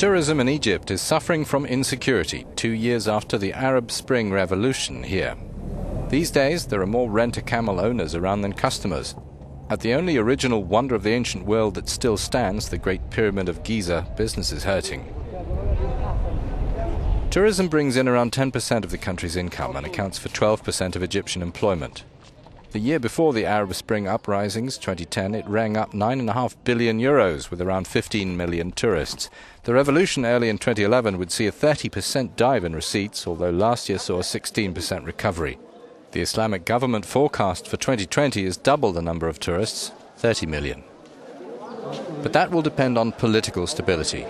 Tourism in Egypt is suffering from insecurity 2 years after the Arab Spring revolution here. These days, there are more rent-a-camel owners around than customers. At the only original wonder of the ancient world that still stands, the Great Pyramid of Giza, business is hurting. Tourism brings in around 10% of the country's income and accounts for 12% of Egyptian employment. The year before the Arab Spring uprisings, 2010, it rang up €9.5 billion with around 15 million tourists. The revolution early in 2011 would see a 30% dive in receipts, although last year saw a 16% recovery. The Islamic government forecast for 2020 is double the number of tourists, 30 million. But that will depend on political stability.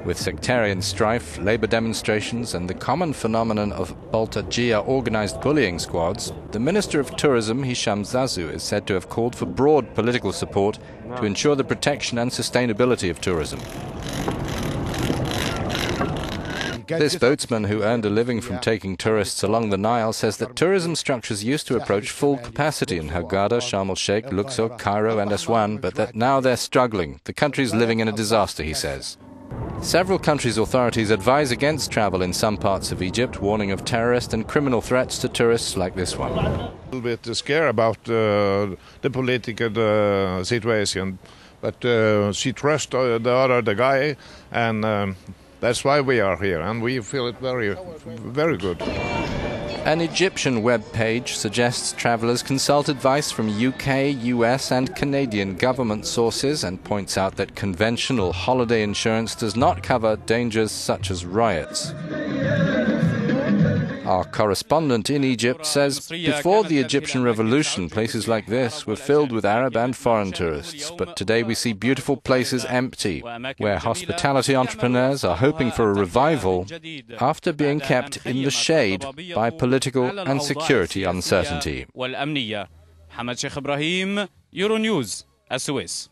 With sectarian strife, labor demonstrations and the common phenomenon of baltagiya organised bullying squads, the Minister of Tourism, Hisham Zazou, is said to have called for broad political support to ensure the protection and sustainability of tourism. This boatsman, who earned a living from taking tourists along the Nile, says that tourism structures used to approach full capacity in Hurghada, Sharm el-Sheikh, Luxor, Cairo and Aswan, but that now they're struggling. The country's living in a disaster, he says. Several countries' authorities advise against travel in some parts of Egypt, warning of terrorist and criminal threats to tourists like this one. A little bit scared about the political situation, but she trusts the guy, and that's why we are here, and we feel it very, very good. An Egyptian web page suggests travellers consult advice from UK, US and Canadian government sources and points out that conventional holiday insurance does not cover dangers such as riots. Our correspondent in Egypt says before the Egyptian revolution, places like this were filled with Arab and foreign tourists, but today we see beautiful places empty, where hospitality entrepreneurs are hoping for a revival after being kept in the shade by political and security uncertainty. Euronews, Suez.